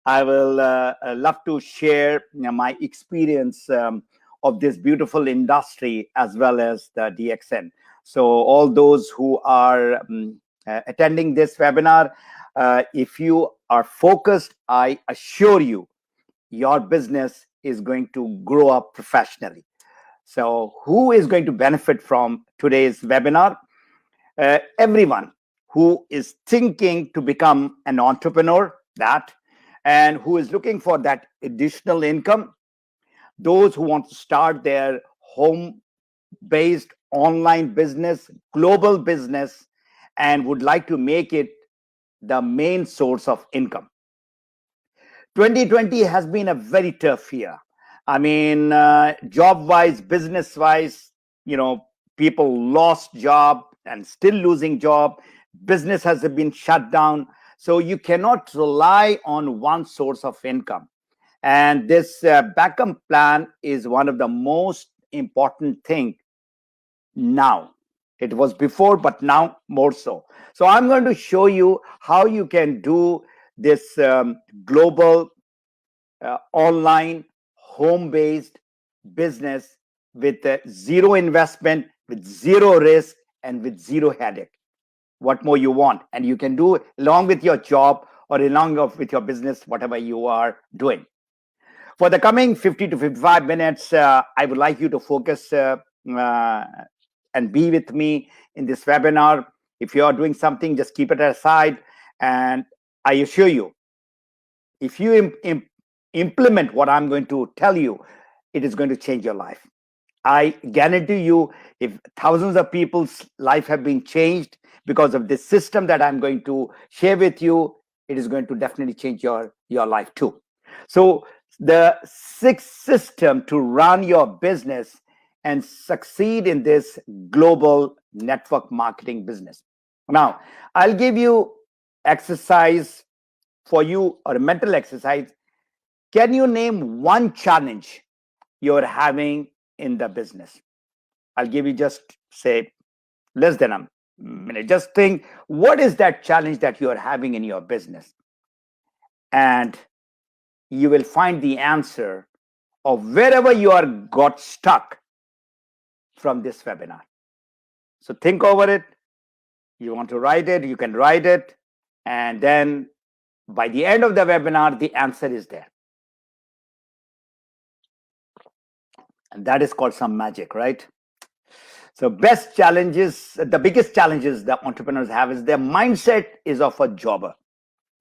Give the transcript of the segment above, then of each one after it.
I will love to share my experience of this beautiful industry as well as the DXN. So all those who are attending this webinar, if you are focused, I assure you, your business is going to grow up professionally. So who is going to benefit from today's webinar? Everyone who is thinking to become an entrepreneur, and who is looking for that additional income, those who want to start their home-based online business, global business, and would like to make it the main source of income. 2020 has been a very tough year. I mean, job-wise, business-wise, people lost job and still losing job. Business has been shut down. So you cannot rely on one source of income. And this backup plan is one of the most important thing now. It was before, but now more so. So I'm going to show you how you can do this global online home-based business with zero investment, with zero risk, and with zero headache. What more you want? And you can do along with your job or along with your business, whatever you are doing. For the coming 50 to 55 minutes, I would like you to focus and be with me in this webinar. If you are doing something, just keep it aside. And I assure you, if you implement what I'm going to tell you, it is going to change your life. I guarantee you, if thousands of people's life have been changed because of this system that I'm going to share with you, it is going to definitely change your life too. So the sixth system to run your business and succeed in this global network marketing business. Now, I'll give you exercise for you, or a mental exercise. Can you name one challenge you're having in the business? I'll give you just say less than a minute. Just think, what is that challenge that you're having in your business? And you will find the answer of wherever you are got stuck from this webinar. So think over it. You want to write it, you can write it. And then by the end of the webinar, the answer is there. And that is called some magic, right? So best challenges, the biggest challenges that entrepreneurs have is their mindset is of a jobber.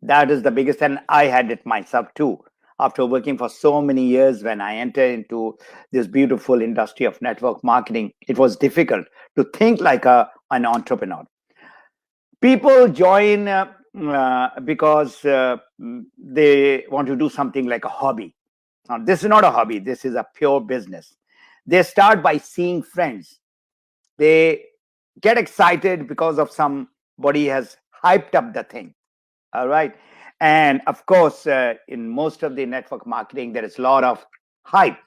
That is the biggest, and I had it myself too. After working for so many years, when I entered into this beautiful industry of network marketing, it was difficult to think like an entrepreneur. People join because they want to do something like a hobby. Now, this is not a hobby. This is a pure business. They start by seeing friends. They get excited because of somebody has hyped up the thing. All right. And of course, in most of the network marketing, there is a lot of hype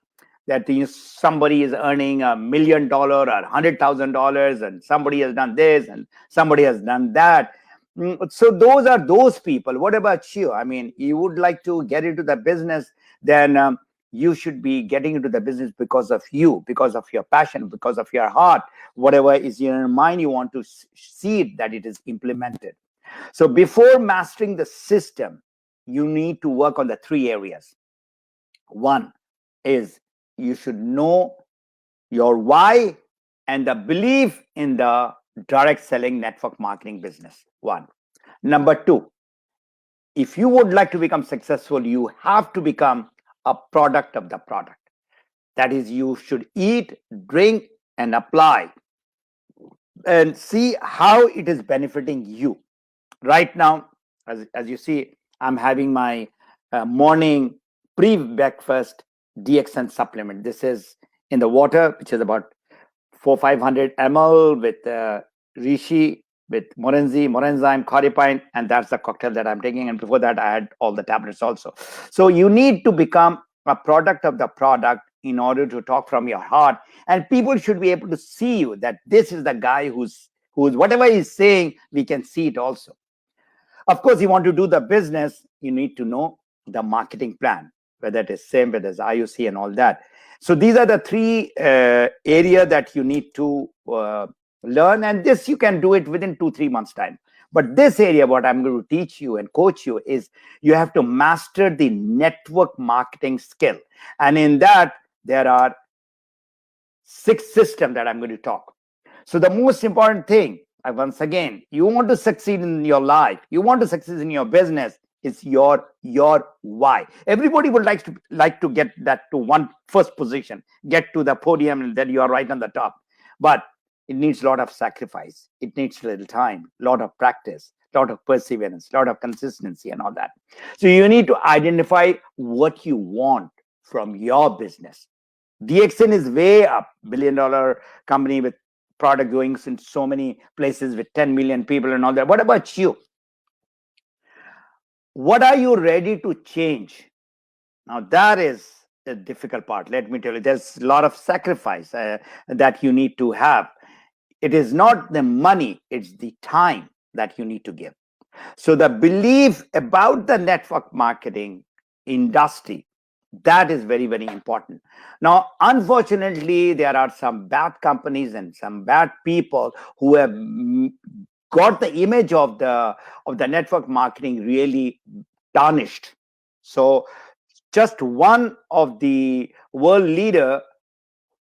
that somebody is earning $1 million or $100,000, and somebody has done this and somebody has done that. So those are those people. What about you? I mean, you would like to get into the business, then you should be getting into the business because of you, because of your passion, because of your heart. Whatever is in your mind, you want to see it, that it is implemented. So before mastering the system, you need to work on the three areas. One is you should know your why and the belief in the direct selling network marketing business. One. Number two, if you would like to become successful, you have to become a product of the product. That is, you should eat, drink, and apply and see how it is benefiting you. Right now, as you see, I'm having my morning pre-breakfast DXN supplement. This is in the water, which is about 400-500 ml with reishi, with morenzyme, cordypine, and that's the cocktail that I'm taking. And before that, I had all the tablets also. So you need to become a product of the product in order to talk from your heart. And people should be able to see you, that this is the guy who's whatever he's saying, we can see it also. Of course, you want to do the business, you need to know the marketing plan, whether it is SIM, whether it's IOC and all that. So these are the three areas that you need to learn, and this you can do it within 2-3 months time. But this area, what I'm going to teach you and coach you is you have to master the network marketing skill. And in that, there are 6 systems that I'm going to talk. So the most important thing, once again, you want to succeed in your life, you want to succeed in your business, it's your why. Everybody would like to get that to one first position, get to the podium, and then you are right on the top. But it needs a lot of sacrifice. It needs a little time, a lot of practice, a lot of perseverance, a lot of consistency and all that. So you need to identify what you want from your business. DXN is way up, $1 billion company with product going in so many places with 10 million people and all that. What about you? What are you ready to change? Now that is the difficult part. Let me tell you, there's a lot of sacrifice that you need to have. It is not the money, it's the time that you need to give. So the belief about the network marketing industry, that is very, very important. Now, unfortunately, there are some bad companies and some bad people who have got the image of the network marketing really tarnished. So just one of the world leader,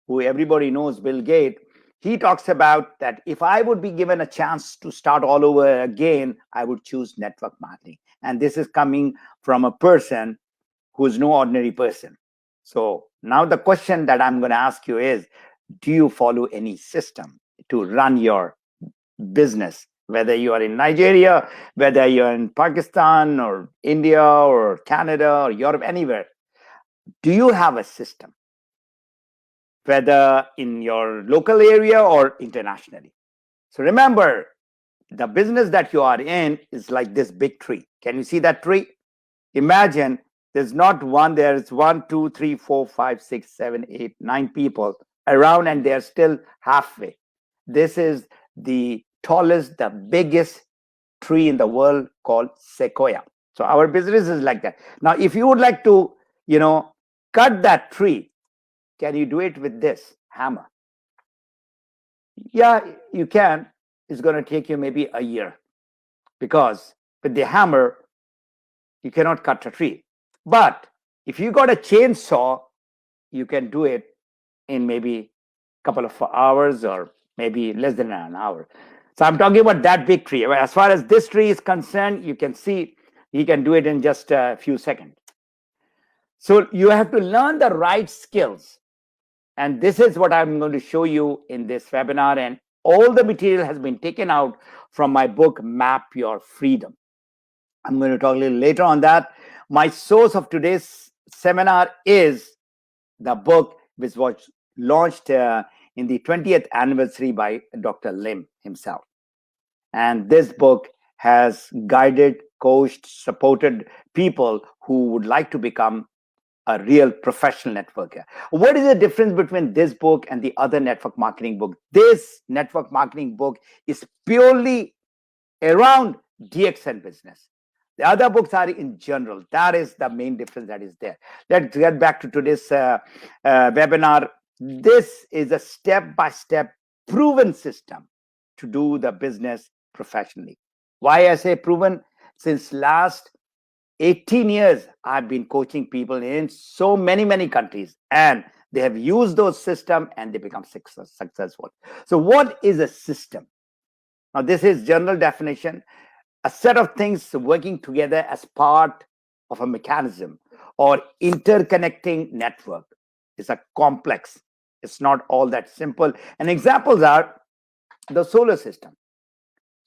who everybody knows, Bill Gates, he talks about that if I would be given a chance to start all over again, I would choose network marketing. And this is coming from a person who is no ordinary person. So now the question that I'm going to ask you is, do you follow any system to run your business? Whether you are in Nigeria, whether you're in Pakistan or India or Canada or Europe, anywhere, do you have a system? Whether in your local area or internationally. So remember, the business that you are in is like this big tree. Can you see that tree? Imagine there's not one, there's 1, 2, 3, 4, 5, 6, 7, 8, 9 people around, and they're still halfway. This is the tallest, the biggest tree in the world, called sequoia. So our business is like that. Now, if you would like to, cut that tree, can you do it with this hammer? Yeah, you can. It's going to take you maybe a year, because with the hammer, you cannot cut a tree. But if you got a chainsaw, you can do it in maybe a couple of hours or maybe less than an hour. So I'm talking about that big tree. As far as this tree is concerned, you can see he can do it in just a few seconds. So you have to learn the right skills. And this is what I'm going to show you in this webinar. And all the material has been taken out from my book, Map Your Freedom. I'm going to talk a little later on that. My source of today's seminar is the book which was launched in the 20th anniversary by Dr. Lim himself. And this book has guided, coached, supported people who would like to become a real professional networker. What is the difference between this book and the other network marketing book? This network marketing book is purely around DXN business. The other books are in general. That is the main difference that is there. Let's get back to today's webinar. This is a step-by-step proven system to do the business professionally. Why I say proven? Since last 18 years, I've been coaching people in so many countries, and they have used those systems and they become successful. So what is a system? Now, this is general definition. A set of things working together as part of a mechanism or interconnecting network. It's a complex. It's not all that simple. And examples are the solar system.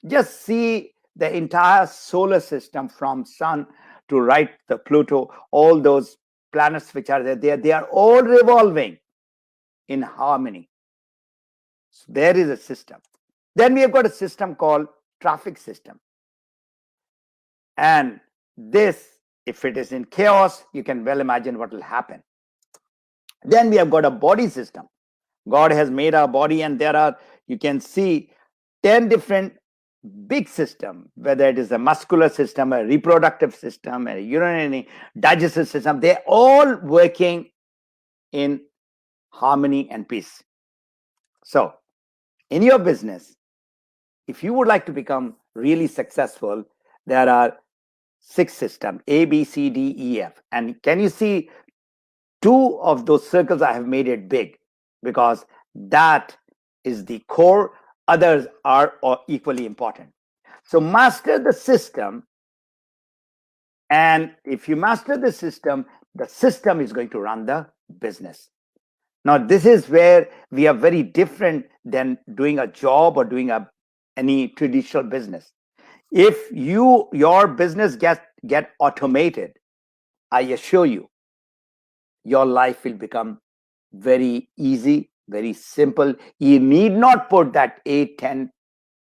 Just see the entire solar system from Sun to right the Pluto, all those planets which are there, they are all revolving in harmony. So there is a system. Then we have got a system called traffic system. And this, if it is in chaos, you can well imagine what will happen. Then we have got a body system. God has made our body, and there are, you can see 10 different big system, whether it is a muscular system, a reproductive system, a urinary digestive system, they're all working in harmony and peace. So in your business, if you would like to become really successful, there are 6 systems, A, B, C, D, E, F. And can you see 2 of those circles? I have made it big because that is the core. Others are equally important. So master the system. And if you master the system is going to run the business. Now, this is where we are very different than doing a job or doing any traditional business. If your business get automated, I assure you, your life will become very easy, very simple. You need not put that 8, 10,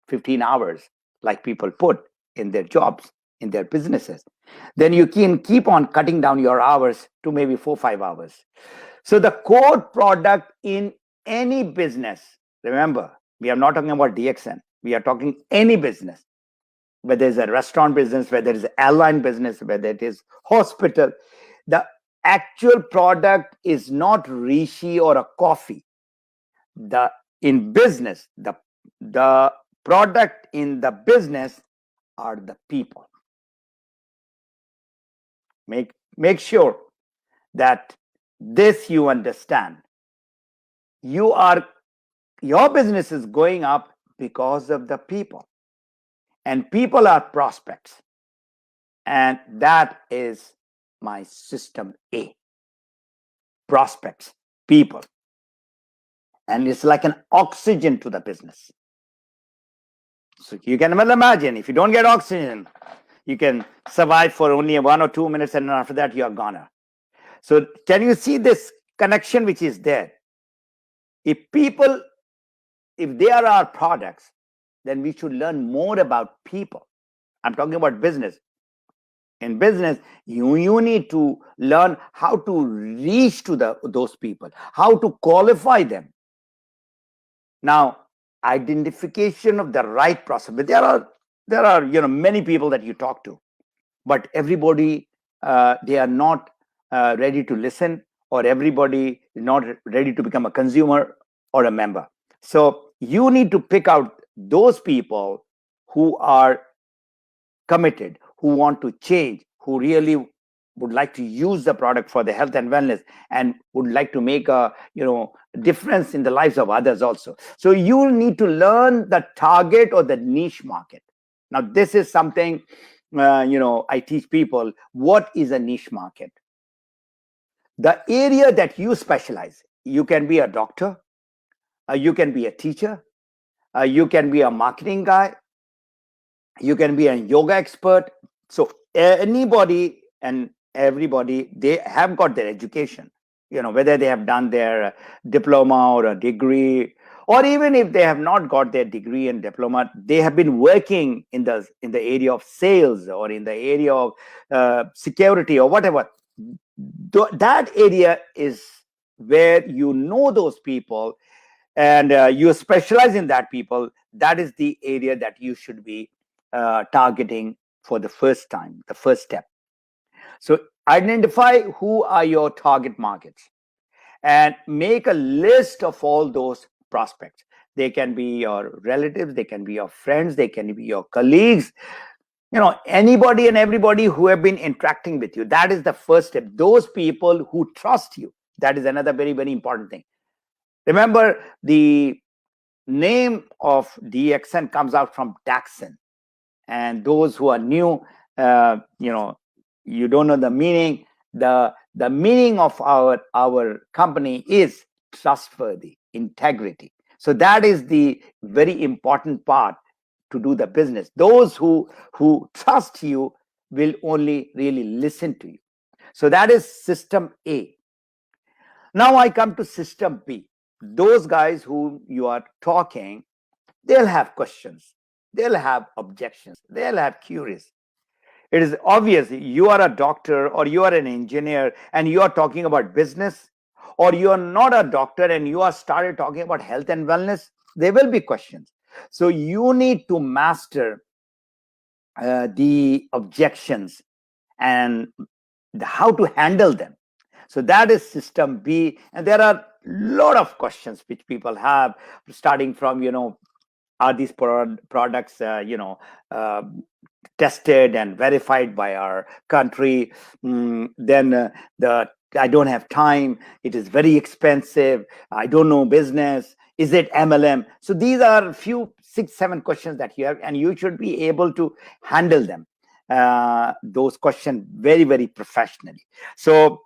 15 hours like people put in their jobs, in their businesses. Then you can keep on cutting down your hours to maybe 4, 5 hours. So the core product in any business, remember, we are not talking about DXN. We are talking any business, whether it's a restaurant business, whether it's an airline business, whether it is hospital. The actual product is not Rishi or a coffee. In business, the product in the business are the people. Make sure that this you understand. Your business is going up because of the people, and people are prospects, and that is my system A. Prospects, people, and it's like an oxygen to the business. So you can well imagine, if you don't get oxygen, you can survive for only 1 or 2 minutes, and after that you are gone. So can you see this connection which is there? If they are our products, then we should learn more about people. I'm talking about business. In business, you need to learn how to reach to those people, how to qualify them. Now, identification of the right prospect. There are many people that you talk to, but everybody they are not ready to listen, or everybody is not ready to become a consumer or a member. So you need to pick out those people who are committed, who want to change, who really would like to use the product for the health and wellness, and would like to make a difference in the lives of others also. So you need to learn the target or the niche market. Now, this is something I teach people. What is a niche market? The area that you specialize. You can be a doctor, you can be a teacher, you can be a marketing guy, you can be a yoga expert. So anybody and everybody, they have got their education, whether they have done their diploma or a degree, or even if they have not got their degree and diploma, they have been working in the area of sales, or in the area of security, or whatever. That area is where those people, and you specialize in that people. That is the area that you should be targeting for the first time, the first step. So identify who are your target markets and make a list of all those prospects. They can be your relatives, they can be your friends, they can be your colleagues, anybody and everybody who have been interacting with you. That is the first step. Those people who trust you. That is another very, very important thing. Remember, the name of DXN comes out from Daxon. And those who are new, you don't know the meaning. The meaning of our company is trustworthy, integrity. So that is the very important part to do the business. Those who trust you will only really listen to you. So that is system A. Now I come to system B. Those guys who you are talking, they'll have questions, they'll have objections, they'll have curious. It is obvious you are a doctor or you are an engineer and you are talking about business, or you are not a doctor and you are started talking about health and wellness. There will be questions. So you need to master the objections and how to handle them. So that is system B. And there are a lot of questions which people have, starting from, are these products, uh, tested and verified by our country? Then the I don't have time. It is very expensive. I don't know business. Is it MLM? So these are a few 6-7 questions that you have, and you should be able to handle them. Those questions very, very professionally. So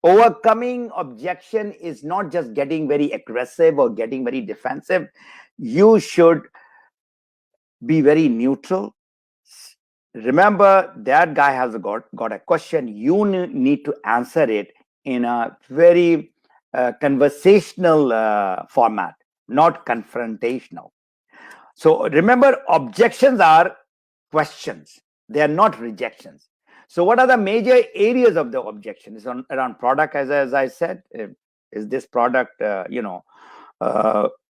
overcoming objection is not just getting very aggressive or getting very defensive. You should be very neutral. Remember, that guy has got a question. You need to answer it in a very conversational format, not confrontational. So remember, objections are questions. They are not rejections. So what are the major areas of the objection? Is around product, as I said. Is this product,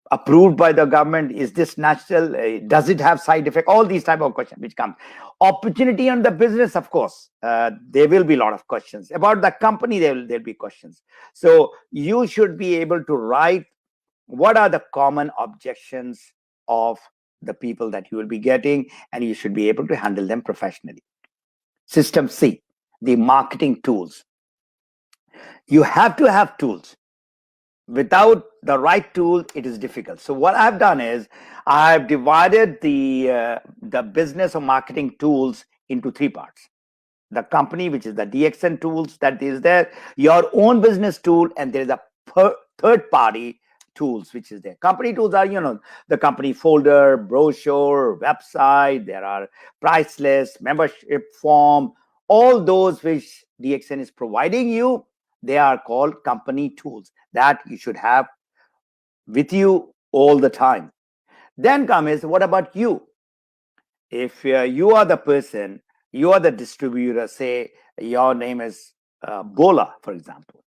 approved by the government? Is this natural? Does it have side effect? All these type of questions which come. Opportunity on the business, of course, there will be a lot of questions. About the company, there'll be questions. So you should be able to write what are the common objections of the people that you will be getting, and you should be able to handle them professionally. System C, the marketing tools. You have to have tools. Without the right tool, it is difficult. So what I've done is I've divided the business or marketing tools into 3 parts. The company, which is the DXN tools that is there, your own business tool, and there is a third party tools, which is there. Company tools are, the company folder, brochure, website, there are price lists, membership form, all those which DXN is providing you. They are called company tools that you should have with you all the time. Then comes, what about you? If you are the person, you are the distributor, say your name is Bola, for example.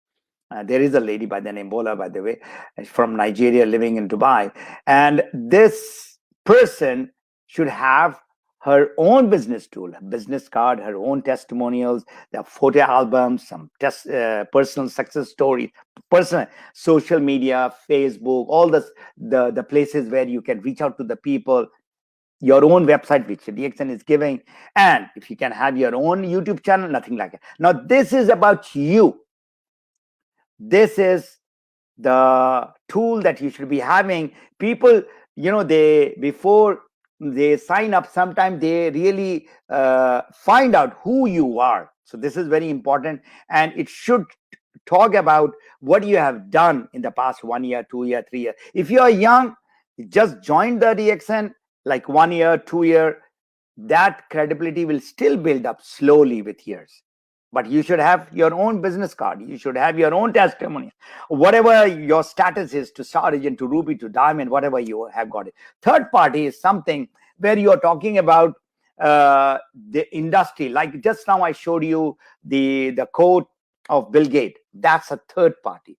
There is a lady by the name Bola, by the way, from Nigeria, living in Dubai. And this person should have her own business tool, a business card, her own testimonials, the photo albums, some personal success stories, personal social media, Facebook, all the places where you can reach out to the people, your own website, which DXN is giving. And if you can have your own YouTube channel, nothing like it. Now, this is about you. This is the tool that you should be having. People, before they sign up, sometimes they really find out who you are. So this is very important, and it should talk about what you have done in the past 1 year, 2 year, 3 year. If you are young, just joined the DXN like 1 year, 2 year, that credibility will still build up slowly with years. But you should have your own business card. You should have your own testimony. Whatever your status is, to Star Agent, to Ruby, to Diamond, whatever you have got it. Third party is something where you are talking about the industry. Like just now I showed you the quote of Bill Gates. That's a third party.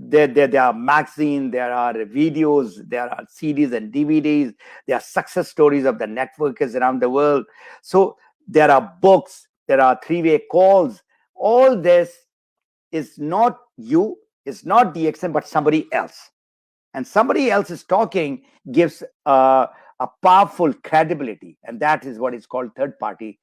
There are magazines, there are videos, there are CDs and DVDs. There are success stories of the networkers around the world. So there are books. There are 3-way calls. All this is not you, it's not DXN, but somebody else. And somebody else is talking gives a powerful credibility. And that is what is called third-party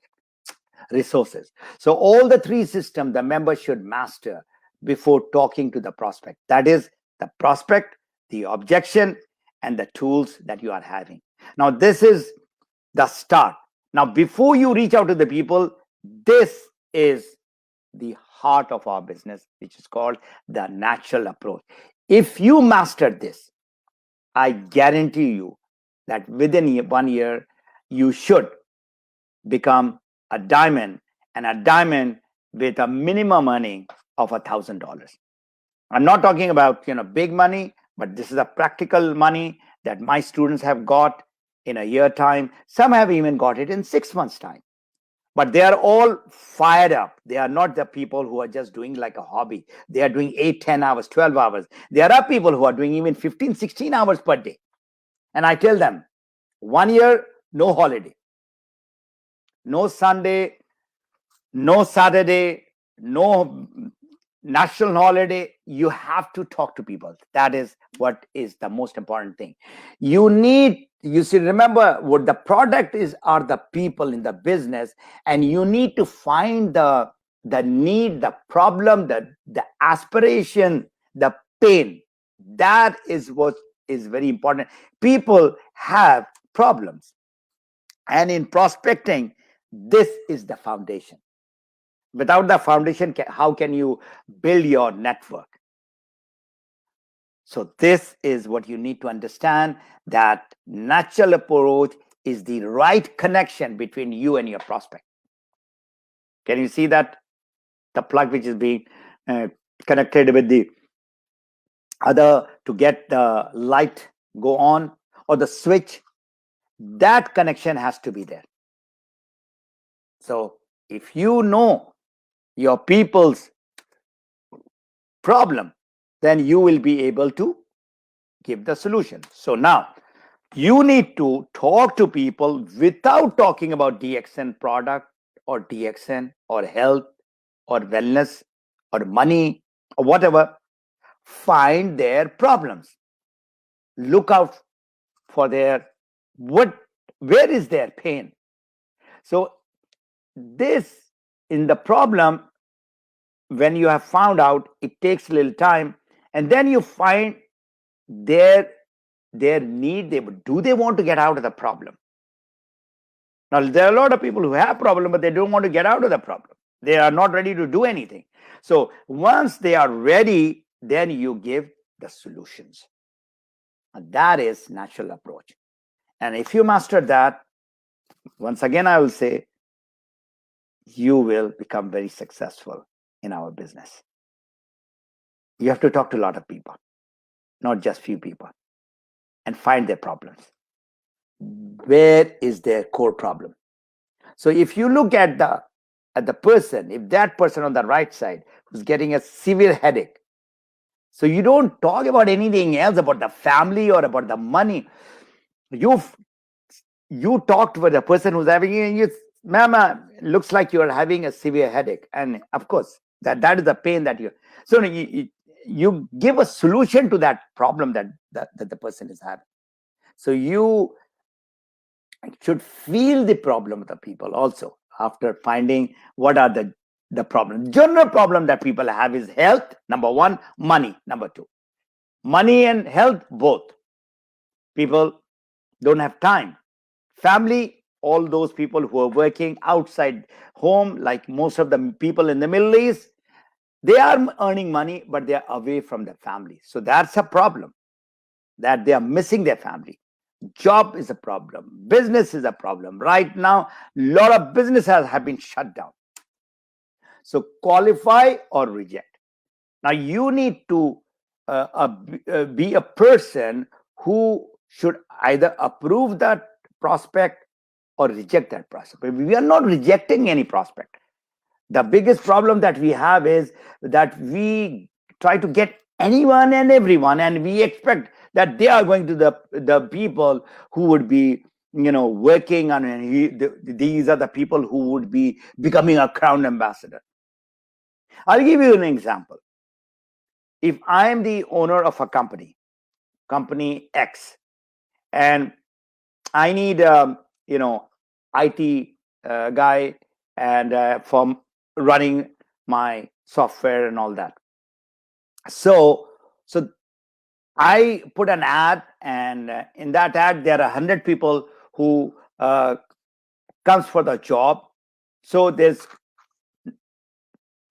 resources. So all the 3 systems the member should master before talking to the prospect. That is the prospect, the objection, and the tools that you are having. Now, this is the start. Now, before you reach out to the people, this is the heart of our business, which is called the natural approach. If you master this, I guarantee you that within 1 year, you should become a diamond, and a diamond with a minimum earning of $1,000. I'm not talking about big money, but this is a practical money that my students have got in a year time. Some have even got it in 6 months time. But they are all fired up. They are not the people who are just doing like a hobby. They are doing 8, 10 hours, 12 hours. There are people who are doing even 15, 16 hours per day. And I tell them, 1 year, no holiday, no Sunday, no Saturday, no national holiday. You have to talk to people. That is what is the most important thing. You should remember what the product is are the people in the business, and you need to find the need, the problem, the aspiration, the pain. That is what is very important. People have problems, and in prospecting, this is the foundation. Without the foundation, how can you build your network? So this is what you need to understand, that natural approach is the right connection between you and your prospect. Can you see that? The plug which is being connected with the other to get the light go on, or the switch, that connection has to be there. So if you know your people's problem, then you will be able to give the solution. So now you need to talk to people without talking about DXN product or DXN or health or wellness or money or whatever. Find their problems. Look out for where is their pain. So this in the problem, when you have found out, it takes a little time, and then you find their need. Do they want to get out of the problem? Now, there are a lot of people who have problem, but they don't want to get out of the problem. They are not ready to do anything. So once they are ready, then you give the solutions. And that is natural approach. And if you master that, once again, I will say, you will become very successful in our business. You have to talk to a lot of people, not just few people, and find their problems. Where is their core problem? So if you look at the person, if that person on the right side who's getting a severe headache, so you don't talk about anything else, about the family or about the money. You talked with a person who's having, mama, looks like you're having a severe headache, and of course that is the pain that you give a solution to that problem that the person is having. So you should feel the problem of the people also, after finding what are the problem. General problem that people have is health, number one, money, number two. Money and health, both. People don't have time. Family, all those people who are working outside home, like most of the people in the Middle East, they are earning money, but they are away from their family. So that's a problem, that they are missing their family. Job is a problem. Business is a problem. Right now, a lot of businesses have been shut down. So qualify or reject. Now you need to be a person who should either approve that prospect or reject that prospect. We are not rejecting any prospect. The biggest problem that we have is that we try to get anyone and everyone, and we expect that they are going to the people who would be working on, these are the people who would be becoming a crown ambassador. I'll give you an example. If I am the owner of a company X, and I need IT guy and for running my software and all that. So I put an ad, and in that ad there are 100 people who comes for the job. So there's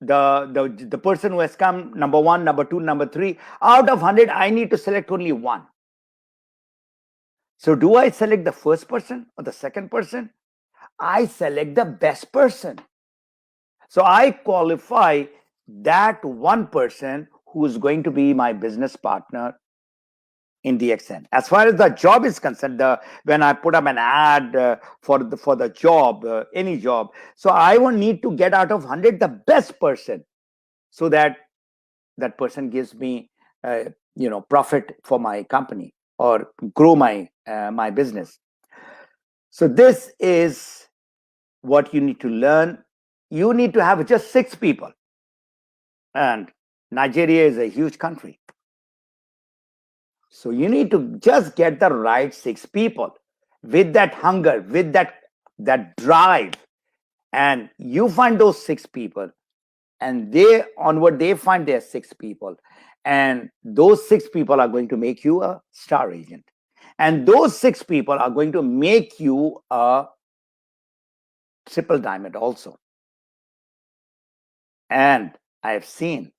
the person who has come, number one, number two, number three. Out of 100, I need to select only one. So do I select the first person or the second person? I select the best person. So I qualify that one person who is going to be my business partner in DXN. As far as the job is concerned, when I put up an ad for the job, any job, so I will need to get out of 100 the best person, so that person gives me profit for my company or grow my business. So this is what you need to learn. You need to have just 6 people. And Nigeria is a huge country. So you need to just get the right 6 people with that hunger, with that drive. And you find those 6 people, and they find their 6 people. And those 6 people are going to make you a star agent. And those 6 people are going to make you a triple diamond also. And I have seen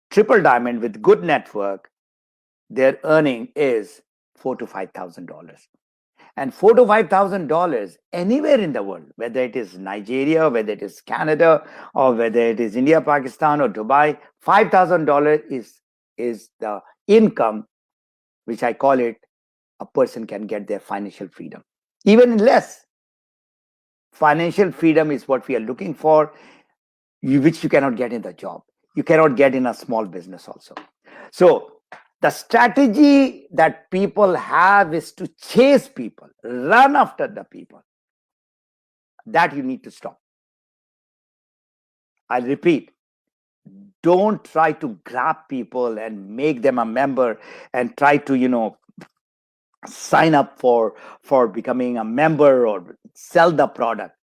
triple diamond with good network, their earning is $4,000 to $5,000. And $4,000 to $5,000 anywhere in the world, whether it is Nigeria, whether it is Canada, or whether it is India, Pakistan, or Dubai, $5,000 is the income, which I call it, a person can get their financial freedom. Even less. Financial freedom is what we are looking for, which you cannot get in the job. You cannot get in a small business also. So the strategy that people have is to chase people, run after the people. That you need to stop. I'll repeat. Don't try to grab people and make them a member and try to, sign up for becoming a member or sell the product.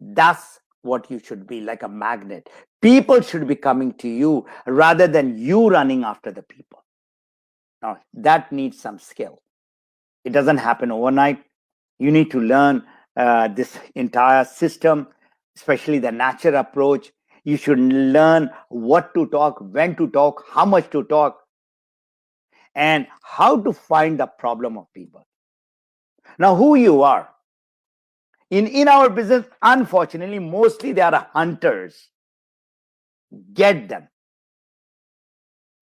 That's what you should be, like a magnet. People should be coming to you rather than you running after the people. Now, that needs some skill. It doesn't happen overnight. You need to learn this entire system, especially the natural approach. You should learn what to talk, when to talk, how much to talk, and how to find the problem of people. Now, who you are. In our business, unfortunately, mostly they are hunters. Get them.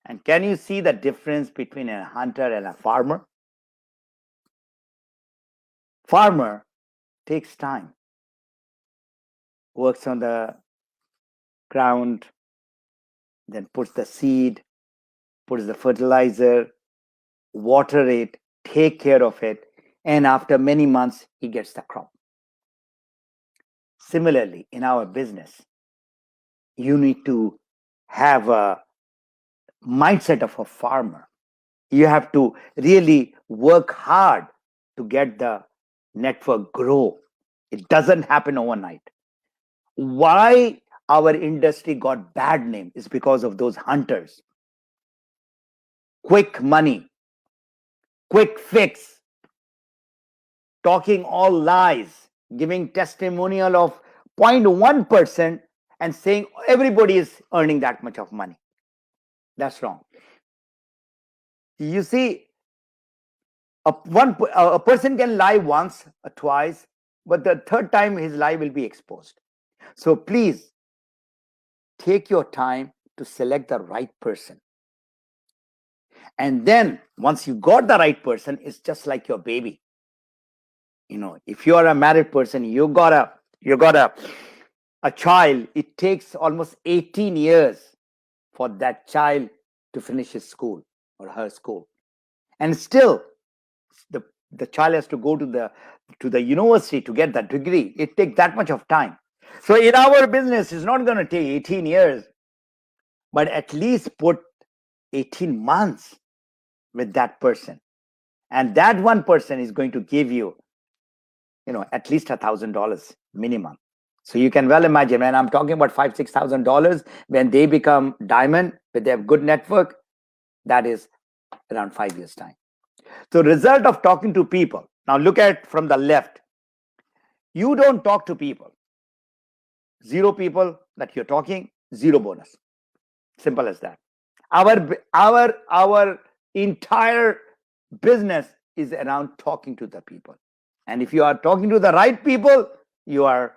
And can you see the difference between a hunter and a farmer? Farmer takes time, works on the ground, then puts the seed, puts the fertilizer, water it, take care of it, and after many months, he gets the crop. Similarly, in our business, you need to have a mindset of a farmer. You have to really work hard to get the network grow. It doesn't happen overnight. Why our industry got bad name is because of those hunters. Quick money, quick fix, talking all lies, giving testimonial of 0.1% and saying everybody is earning that much of money. That's wrong. You see, a person can lie once or twice, but the third time his lie will be exposed. So please take your time to select the right person. And then once you got the right person, it's just like your baby. If you are a married person, you got a child, it takes almost 18 years for that child to finish his school or her school. And still, the child has to go to the university to get that degree. It takes that much of time. So in our business, it's not going to take 18 years, but at least put 18 months with that person. And that one person is going to give you, at least $1,000 minimum. So you can well imagine, when I'm talking about $5,000, $6,000, when they become diamond, when they have good network, that is around 5 years' time. So result of talking to people. Now look at from the left. You don't talk to people. 0 people that you're talking, 0 bonus. Simple as that. Our entire business is around talking to the people. And if you are talking to the right people, you are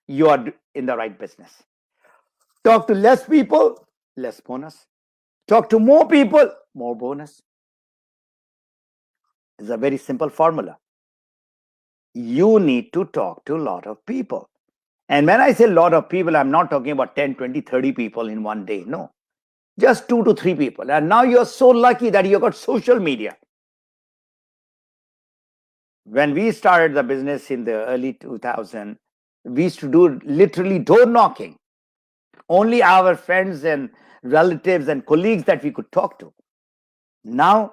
in the right business. Talk to less people, less bonus. Talk to more people, more bonus. It's a very simple formula. You need to talk to a lot of people. And when I say a lot of people, I'm not talking about 10, 20, 30 people in one day. No, just 2 to 3 people. And now you're so lucky that you got social media. When we started the business in the early 2000, we used to do literally door knocking. Only our friends and relatives and colleagues that we could talk to. Now,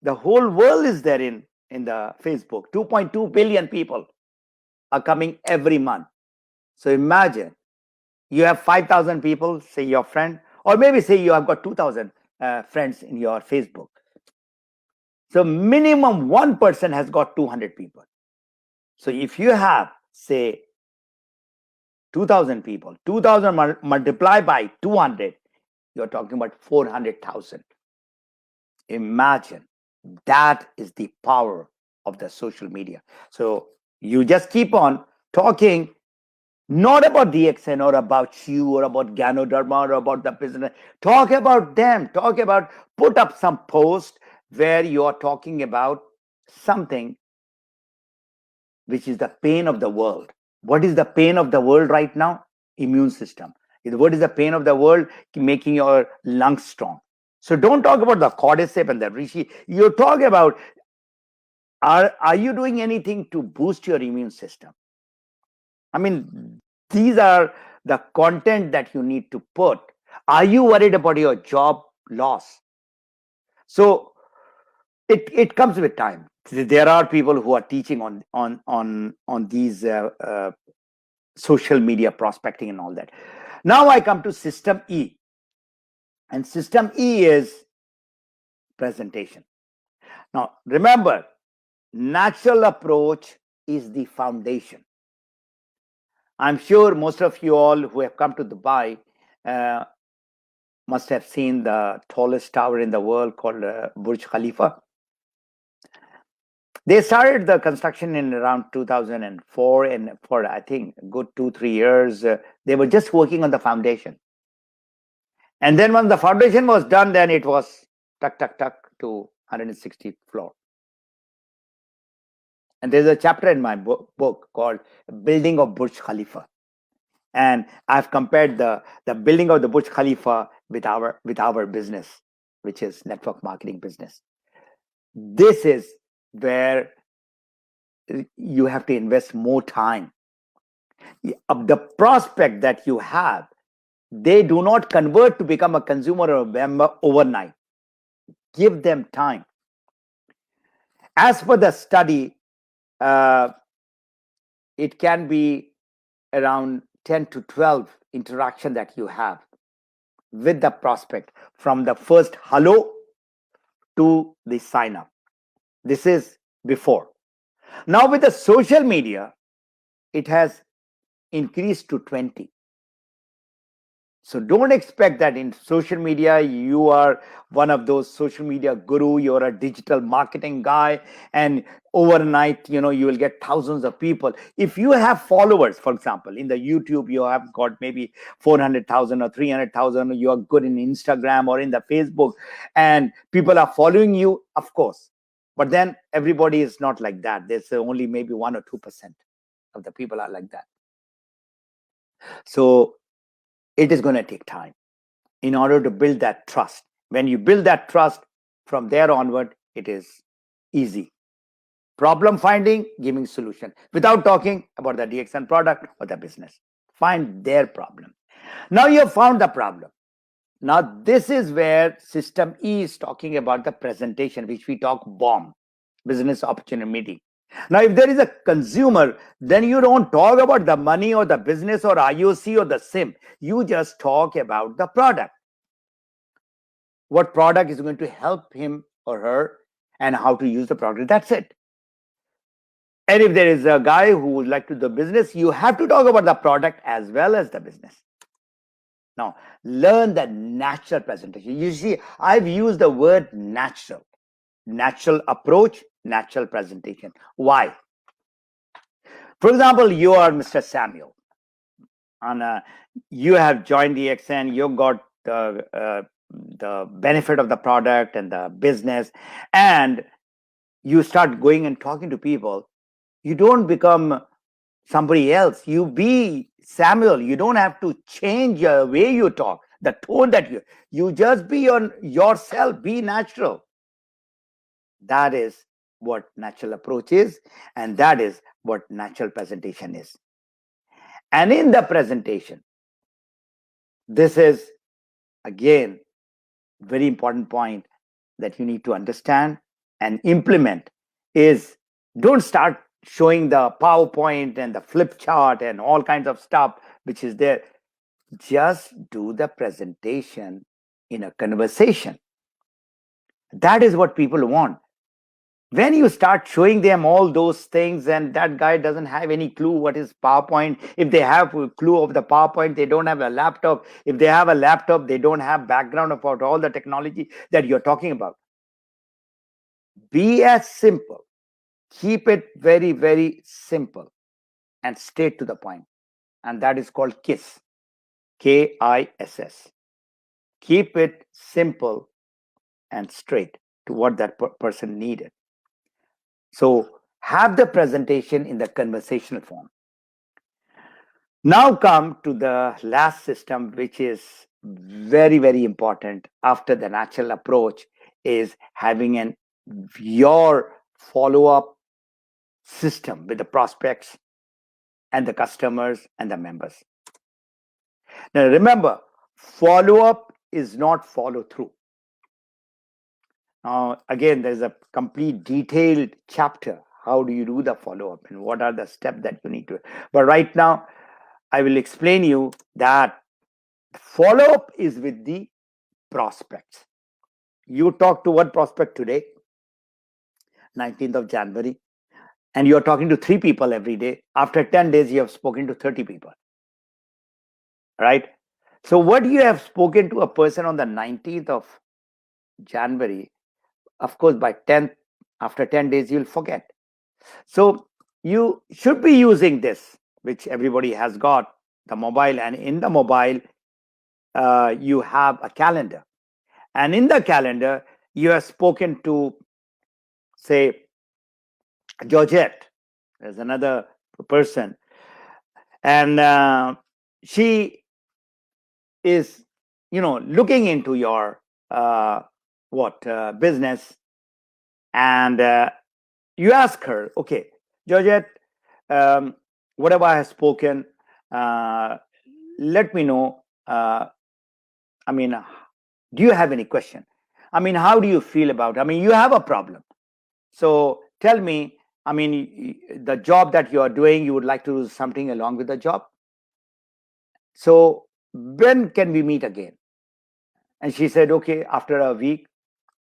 the whole world is there in the Facebook. 2.2 billion people are coming every month. So imagine you have 5,000 people, say your friend, or maybe say you have got 2,000 friends in your Facebook. So minimum one person has got 200 people. So if you have, say, 2,000 people, 2,000 multiplied by 200, you're talking about 400,000. Imagine, that is the power of the social media. So you just keep on talking, not about DXN or about you or about Ganoderma or about the business. Talk about them. Talk about, put up some post where you are talking about something which is the pain of the world. What is the pain of the world right now? Immune system. What is the pain of the world? Making your lungs strong. So don't talk about the cordyceps and the reishi. You talk about, are you doing anything to boost your immune system? I mean, these are the content that you need to put. Are you worried about your job loss? So it comes with time. There are people who are teaching on these social media prospecting and all that. Now I come to system E, and system E is presentation. Now remember, natural approach is the foundation. I'm sure most of you all who have come to Dubai must have seen the tallest tower in the world called Burj Khalifa. They started the construction in around 2004, and for I think a good 2-3 years, they were just working on the foundation. And then when the foundation was done, then it was tuck to 160th floor. And there's a chapter in my book called Building of Burj Khalifa. And I've compared the building of the Burj Khalifa with our business, which is network marketing business. This is where you have to invest more time. The prospect that you have, they do not convert to become a consumer or a member overnight. Give them time. As per the study, it can be around 10 to 12 interaction that you have with the prospect from the first hello to the sign up. This is before. Now with the social media, it has increased to 20. So don't expect that in social media, you are one of those social media guru, you're a digital marketing guy, and overnight, you will get thousands of people. If you have followers, for example, in the YouTube, you have got maybe 400,000 or 300,000, you are good in Instagram or in the Facebook, and people are following you, of course. But then everybody is not like that. There's only maybe 1 or 2% of the people are like that. So it is going to take time in order to build that trust. When you build that trust, from there onward, it is easy. Problem finding, giving solution, without talking about the DXN product or the business. Find their problem. Now you have found the problem. Now this is where system E is talking about the presentation, which we talk BOM, business opportunity meeting. Now, if there is a consumer, then you don't talk about the money or the business or IOC or the SIM. You just talk about the product. What product is going to help him or her and how to use the product. That's it. And if there is a guy who would like to do business, you have to talk about the product as well as the business. Now, learn the natural presentation. You see, I've used the word natural. Natural approach, natural presentation. Why? For example, you are Mr. Samuel, and you have joined the DXN. You got the benefit of the product and the business, and you start going and talking to people. You don't become somebody else. You be Samuel. You don't have to change the way you talk, the tone that you just be on yourself. Be natural. That is what natural approach is, and that is what natural presentation is. And in the presentation, this is again very important point that you need to understand and implement is, don't start showing the PowerPoint and the flip chart and all kinds of stuff which is there. Just do the presentation in a conversation. That is what people want. When you start showing them all those things and that guy doesn't have any clue what is PowerPoint, if they have a clue of the PowerPoint, they don't have a laptop. If they have a laptop, they don't have background about all the technology that you're talking about. Be as simple. Keep it very, very simple and straight to the point. And that is called KISS. KISS. Keep it simple and straight to what that person needed. So have the presentation in the conversational form. Now come to the last system, which is very, very important after the natural approach, is having your follow-up system with the prospects and the customers and the members. Now remember, follow-up is not follow-through. Now, again, there's a complete detailed chapter. How do you do the follow-up and what are the steps that you need to? But right now, I will explain you that follow-up is with the prospects. You talk to one prospect today, 19th of January, and you're talking to 3 people every day. After 10 days, you have spoken to 30 people. Right? So what you have spoken to a person on the 19th of January, of course, by 10th, after 10 days, you'll forget. So you should be using this, which everybody has got, the mobile. And in the mobile, you have a calendar. And in the calendar, you have spoken to, say, Georgette. There's another person. And she is, looking into your business, and you ask her, okay, Georgette, whatever I have spoken, let me know. Do you have any question? How do you feel about it? You have a problem. So tell me, the job that you are doing, you would like to do something along with the job. So when can we meet again? And she said, okay, after a week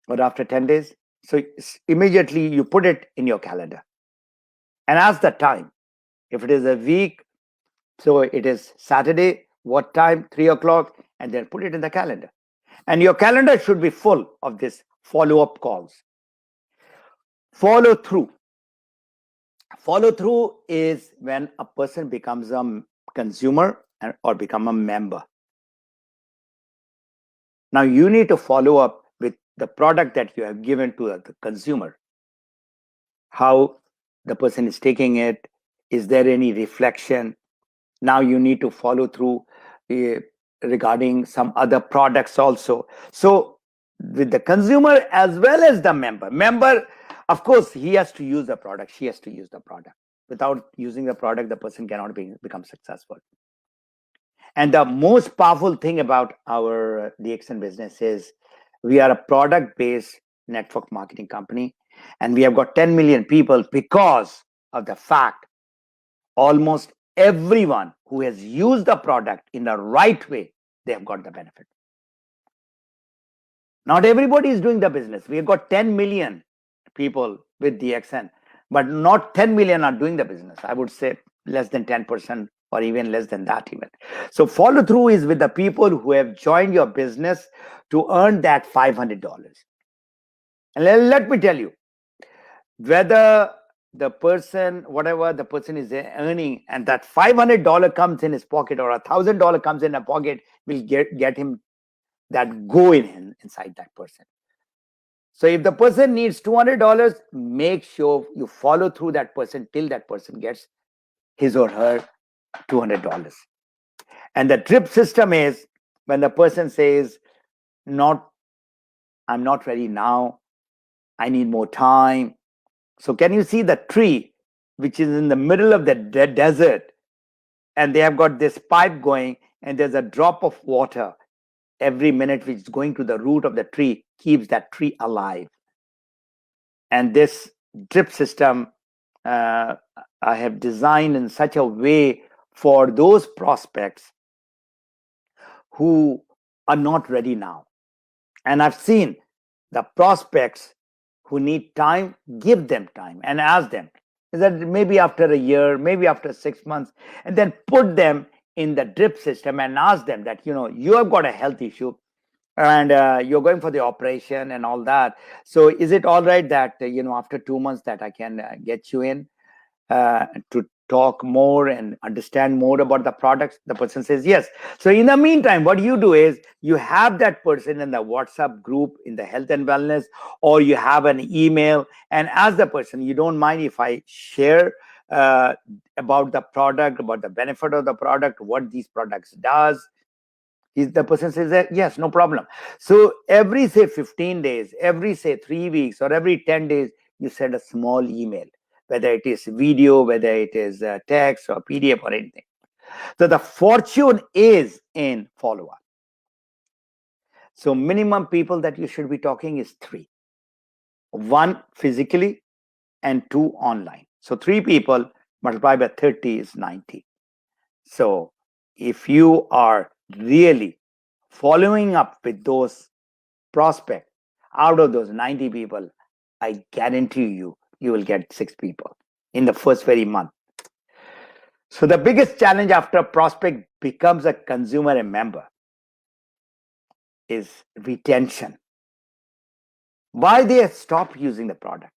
or after 10 days. So immediately you put it in your calendar and ask the time. If it is a week, so it is Saturday, what time? 3 o'clock, and then put it in the calendar. And your calendar should be full of this follow-up calls. Follow through. Follow through is when a person becomes a consumer or become a member. Now you need to follow up with the product that you have given to the consumer. How the person is taking it. Is there any reflection? Now you need to follow through regarding some other products also. So with the consumer as well as the member. Member, of course, he has to use the product. She has to use the product. Without using the product, the person cannot become successful. And the most powerful thing about our DXN business is we are a product-based network marketing company, and we have got 10 million people because of the fact almost everyone who has used the product in the right way, they have got the benefit. Not everybody is doing the business. We have got 10 million people with DXN, but not 10 million are doing the business. I would say less than 10%. Or even less than that even. So follow through is with the people who have joined your business to earn that $500. And let me tell you, whether the person, whatever the person is earning, and that $500 comes in his pocket or $1,000 comes in a pocket, will get him that go inside that person. So if the person needs $200, make sure you follow through that person till that person gets his or her $200. And the drip system is when the person says, I'm not ready now, I need more time, So can you see the tree, which is in the middle of the desert, and they have got this pipe going, and there's a drop of water every minute which is going to the root of the tree, keeps that tree alive. And this drip system I have designed in such a way for those prospects who are not ready now. And I've seen the prospects who need time, give them time and ask them, is that maybe after a year, maybe after 6 months, and then put them in the drip system and ask them that, you have got a health issue and you're going for the operation and all that. So is it all right that, after 2 months that I can get you in to talk more and understand more about the products? The person says yes. So in the meantime, what you do is you have that person in the WhatsApp group in the health and wellness, or you have an email and ask the person, you don't mind if I share about the product, about the benefit of the product, what these products does? The person says that, yes, no problem. So every, say, 15 days, every, say, 3 weeks, or every 10 days, you send a small email, whether it is video, whether it is text or PDF or anything. So the fortune is in follow-up. So minimum people that you should be talking is 3. 1 physically and 2 online. So 3 people multiplied by 30 is 90. So if you are really following up with those prospects, out of those 90 people, I guarantee you will get 6 people in the first very month. So the biggest challenge after a prospect becomes a consumer and member is retention. Why they have stopped using the product?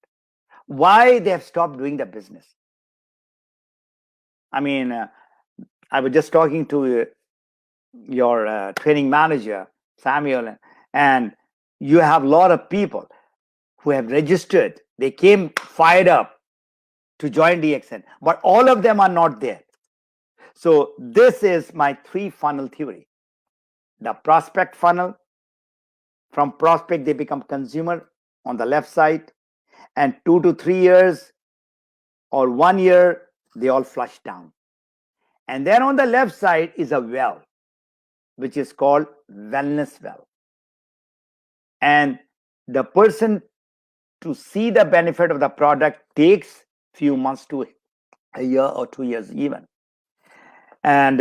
Why they have stopped doing the business? I mean, I was just talking to your training manager, Samuel, and you have a lot of people who have registered. They came fired up to join DXN, but all of them are not there. So this is my 3 funnel theory. The prospect funnel, from prospect they become consumer on the left side, and 2 to 3 years or 1 year, they all flush down. And then on the left side is a well, which is called wellness well. And the person to see the benefit of the product takes few months to a year or 2 years even. And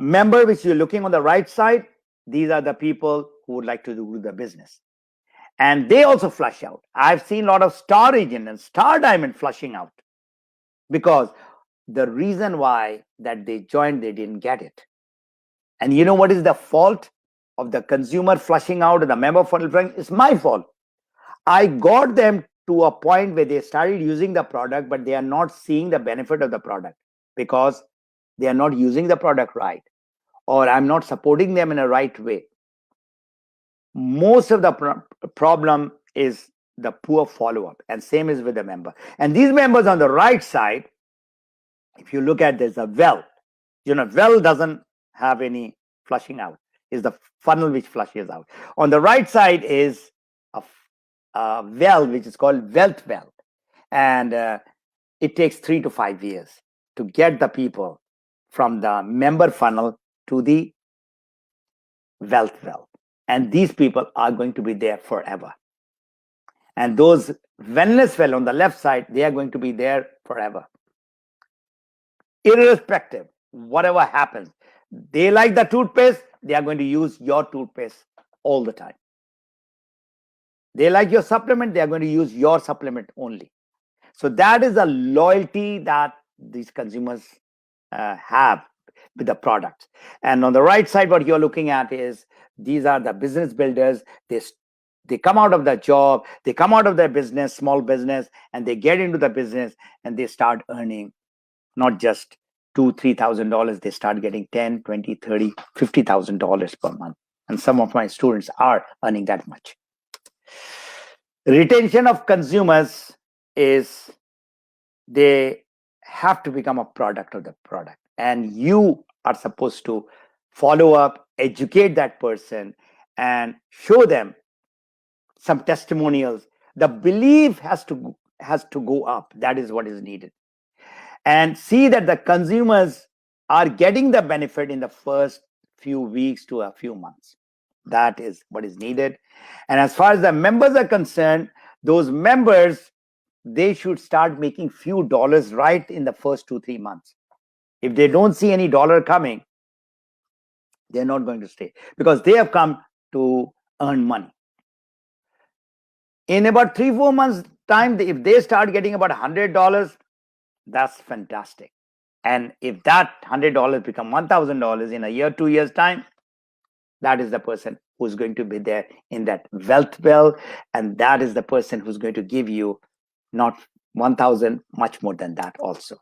member, which you're looking on the right side, these are the people who would like to do the business. And they also flush out. I've seen a lot of star agent and star diamond flushing out because the reason why that they joined, they didn't get it. And you know what is the fault of the consumer flushing out and the member funnel flushing? It's my fault. I got them to a point where they started using the product, but they are not seeing the benefit of the product because they are not using the product right, or I'm not supporting them in a right way. Most of the problem is the poor follow-up, and same is with the member. And these members on the right side, if you look at, there's a well. Well doesn't have any flushing out. Is the funnel which flushes out. On the right side is a well, which is called wealth well. And it takes 3 to 5 years to get the people from the member funnel to the wealth well. And these people are going to be there forever. And those wellness well on the left side, they are going to be there forever. Irrespective, whatever happens. They like the toothpaste, they are going to use your toothpaste all the time. They like your supplement, they are going to use your supplement only. So that is a loyalty that these consumers have with the products. And on the right side, what you're looking at is these are the business builders. They come out of the job, they come out of their business, small business, and they get into the business and they start earning not just $2,000-$3,000. They start getting $10,000, $20,000, $30,000, $50,000 per month. And some of my students are earning that much. Retention of consumers is they have to become a product of the product. And you are supposed to follow up, educate that person, and show them some testimonials. The belief has to has to go up. That is what is needed. And see that the consumers are getting the benefit in the first few weeks to a few months. That is what is needed. And as far as the members are concerned, those members, they should start making few dollars right in the first 2-3 months. If they don't see any dollar coming, they're not going to stay, because they have come to earn money. In about 3-4 months time, if they start getting about $100, that's fantastic. And if that $100 become $1,000 in a year, 2 years time, that is the person who's going to be there in that wealth well, and that is the person who's going to give you not 1,000, much more than that also.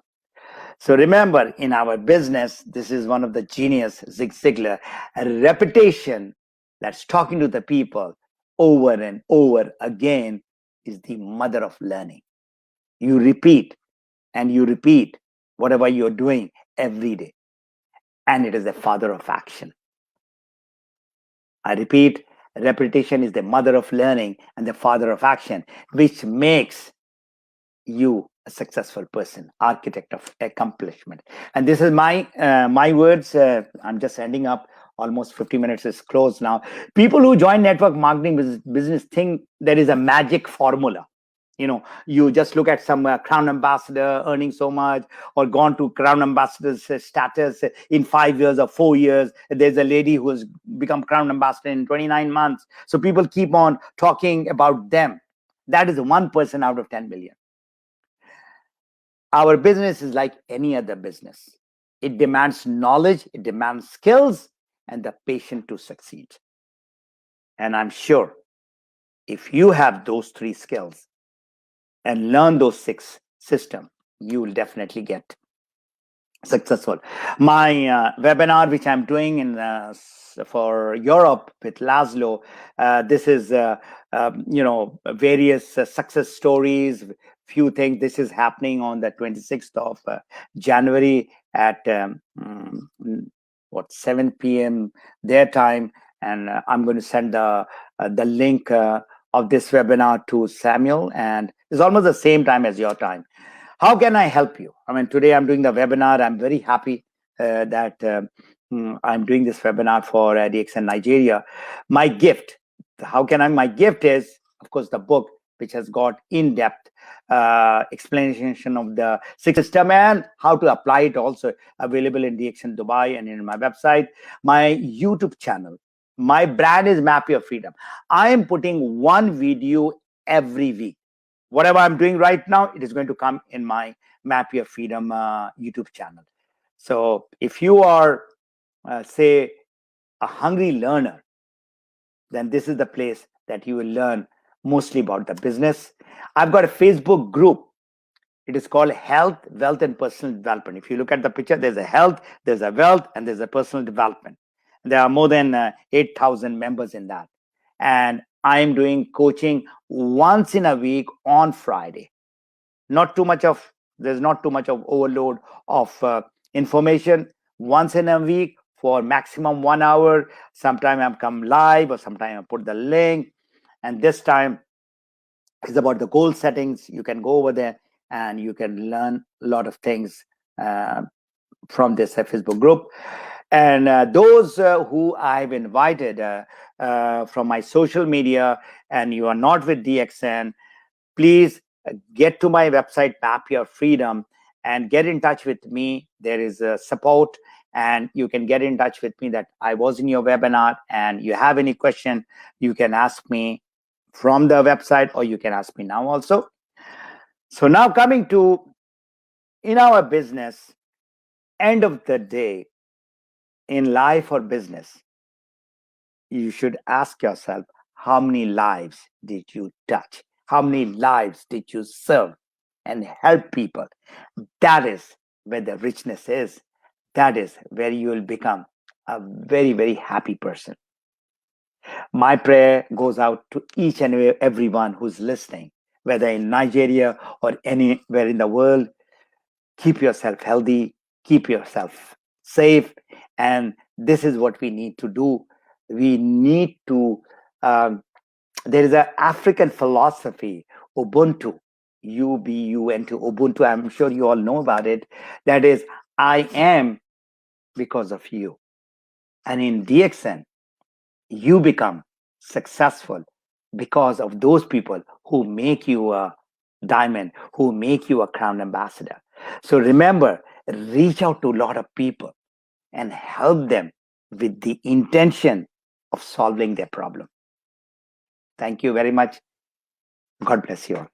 So remember, in our business, this is one of the genius, Zig Ziglar, a reputation that's talking to the people over and over again is the mother of learning. You repeat and you repeat whatever you're doing every day, and it is the father of action. I repeat, repetition is the mother of learning and the father of action, which makes you a successful person, architect of accomplishment. And this is my words. I'm just ending up. Almost 50 minutes is closed now. People who join network marketing business think there is a magic formula. You just look at some crown ambassador earning so much, or gone to crown ambassador's status in 5 years or 4 years. There's a lady who has become crown ambassador in 29 months. So people keep on talking about them. That is 1 person out of 10 million. Our business is like any other business. It demands knowledge, it demands skills, and the patience to succeed. And I'm sure if you have those 3 skills and learn those 6 systems, you will definitely get successful. My webinar, which I'm doing for Europe with Laszlo, this is various success stories, few things. This is happening on the 26th of January at 7 p.m. their time, and I'm going to send the link of this webinar to Samuel, and it's almost the same time as your time. How can I help you? I mean, today I'm doing the webinar. I'm very happy that I'm doing this webinar for DXN Nigeria. My gift, my gift is, of course, the book, which has got in-depth explanation of the system and how to apply it, also available in DXN Dubai and in my website. My YouTube channel, my brand is Map Your Freedom. I am putting 1 video every week. Whatever I'm doing right now, it is going to come in my Map Your Freedom YouTube channel. So if you are, say, a hungry learner, then this is the place that you will learn mostly about the business. I've got a Facebook group. It is called Health, Wealth, and Personal Development. If you look at the picture, there's a health, there's a wealth, and there's a personal development. There are more than 8,000 members in that. And I'm doing coaching once in a week on Friday. There's not too much of overload of information. Once in a week for maximum 1 hour. Sometime I come live, or sometime I put the link. And this time is about the goal settings. You can go over there and you can learn a lot of things from this Facebook group. And those who I've invited from my social media, and you are not with DXN, please get to my website, Map Your Freedom, and get in touch with me. There is support, and you can get in touch with me that I was in your webinar, and you have any question, you can ask me from the website, or you can ask me now also. So now coming to, in our business, end of the day, in life or business, you should ask yourself, how many lives did you touch? How many lives did you serve and help people? That is where the richness is. That is where you will become a very, very happy person. My prayer goes out to each and everyone who's listening, whether in Nigeria or anywhere in the world. Keep yourself healthy, keep yourself safe, and this is what we need to do. We need to, there is an African philosophy, Ubuntu. UBUNT, Ubuntu. I'm sure you all know about it. That is, I am because of you. And in DXN, you become successful because of those people who make you a diamond, who make you a crown ambassador. So remember, reach out to a lot of people and help them with the intention of solving their problem. Thank you very much. God bless you all.